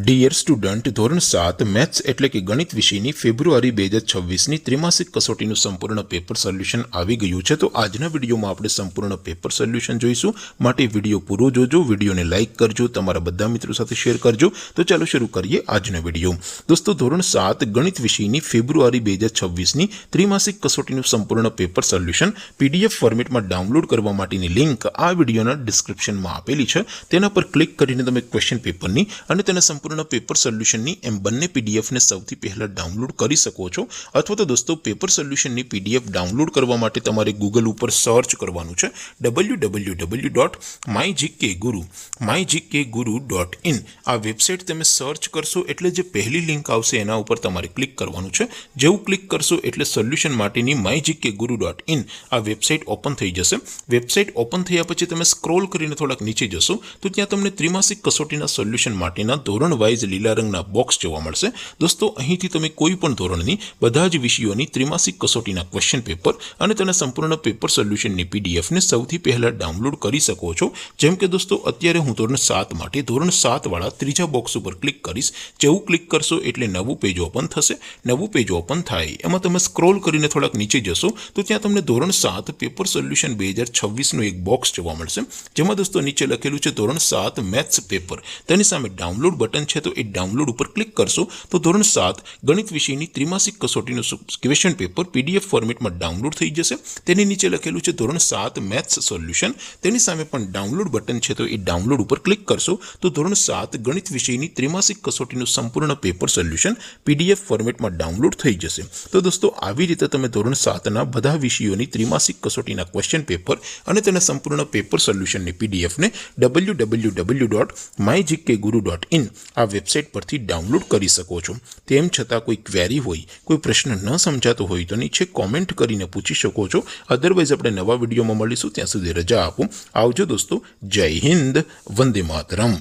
Dear student, ધોરણ 7 maths એટલે કે ગણિત વિષયની ફેબ્રુઆરી 2026ની ત્રિમાસિક કસોટીનું સંપૂર્ણ પેપર સોલ્યુશન આવી ગયું છે। તો આજના વિડીયોમાં આપણે સંપૂર્ણ પેપર સોલ્યુશન જોઈશું। માટે વિડીયો પૂરો જોજો, વિડીયોને લાઇક કરજો, તમારા બધા મિત્રો સાથે શેર કરજો। તો ચાલો શરૂ કરીએ આજનો વિડીયો। દોસ્તો, ધોરણ 7 ગણિત વિષયની ફેબ્રુઆરી 2026ની ત્રિમાસિક કસોટીનું સંપૂર્ણ પેપર સોલ્યુશન PDF ફોર્મેટમાં ડાઉનલોડ કરવા માટેની લિંક આ વિડીયોના ડિસ્ક્રિપ્શનમાં આપેલી છે। તેના પર ક્લિક કરીને તમે ક્વેશ્ચન પેપરની અને તેના સંપૂર્ણ પેપર સોલ્યુશનની એમ બંને PDF ને સૌથી પહેલા ડાઉનલોડ કરી શકો છો। અથવા તો દોસ્તો, પેપર સોલ્યુશનની PDF ડાઉનલોડ કરવા માટે તમારે ગૂગલ ઉપર સર્ચ કરવાનું છે www.mygkguru.in। આ વેબસાઇટ તમે સર્ચ કરશો એટલે જે પહેલી લિંક આવશે એના ઉપર તમારે ક્લિક કરવાનું છે। જેવું ક્લિક કરશો એટલે સોલ્યુશન માટેની mygkguru.in આ વેબસાઇટ ઓપન થઈ જશે। વેબસાઇટ ઓપન થયા પછી તમે સ્ક્રોલ કરીને થોડાક નીચે જશો તો ત્યાં તમને ત્રિમાસિક કસોટીના સોલ્યુશન માટેના ધોરણ વાઇઝ લીલા રંગના બોક્સ જોવા મળશે। દોસ્તો, અહીંથી તમે કોઈ પણ ધોરણની બધા જ વિષયોની ત્રિમાસિક કસોટીના ક્વેશ્ચન પેપર અને તેના સંપૂર્ણ પેપર સોલ્યુશનની PDF ને સૌથી પહેલા ડાઉનલોડ કરી શકો છો। જેમ કે દોસ્તો, અત્યારે હું ધોરણ 7 માટે ધોરણ 7 વાળા ત્રીજા બોક્સ ઉપર ક્લિક કરીશ। જેવું ક્લિક કરશો એટલે નવું પેજ ઓપન થશે। નવું પેજ ઓપન થાય એમાં તમે સ્ક્રોલ કરીને થોડાક નીચે જશો તો ત્યાં તમને ધોરણ 7 પેપર સોલ્યુશન 2026નું એક બોક્સ જોવા મળશે। જેમાં દોસ્તો નીચે લખેલું છે ધોરણ 7 મેથ્સ પેપર। તેની સામે ડાઉનલોડ બટન છે તો એ ડાઉનલોડ ઉપર ક્લિક કરશો તો ધોરણ 7 ગણિત વિષયની ત્રિમાસિક કસોટીનું ક્વેશ્ચન પેપર PDF ફોર્મેટમાં ડાઉનલોડ થઈ જશે। તેની નીચે લખેલું છે ધોરણ 7 મેથ્સ સોલ્યુશન। તેની સામે પણ ડાઉનલોડ બટન છે તો એ ડાઉનલોડ ઉપર ક્લિક કરશો તો ધોરણ 7 ગણિત વિષયની ત્રિમાસિક કસોટીનું સંપૂર્ણ પેપર સોલ્યુશન PDF ફોર્મેટમાં ડાઉનલોડ થઈ જશે। તો દોસ્તો, આવી રીતે તમે ધોરણ 7ના બધા વિષયોની ત્રિમાસિક કસોટીના ક્વેશ્ચન પેપર અને તેના સંપૂર્ણ પેપર સોલ્યુશનની PDF ને www.mygkguru.in આ વેબસાઇટ પરથી ડાઉનલોડ કરી શકો છો। તેમ છતાં કોઈ ક્વેરી હોય, કોઈ પ્રશ્ન ન સમજાતો હોય તો નીચે કોમેન્ટ કરીને પૂછી શકો છો। અધરવાઇઝ આપણે નવા વિડીયોમાં મળીશું। ત્યાં સુધી રજા આપો। આવજો દોસ્તો। જય હિન્દ, વંદે માતરમ।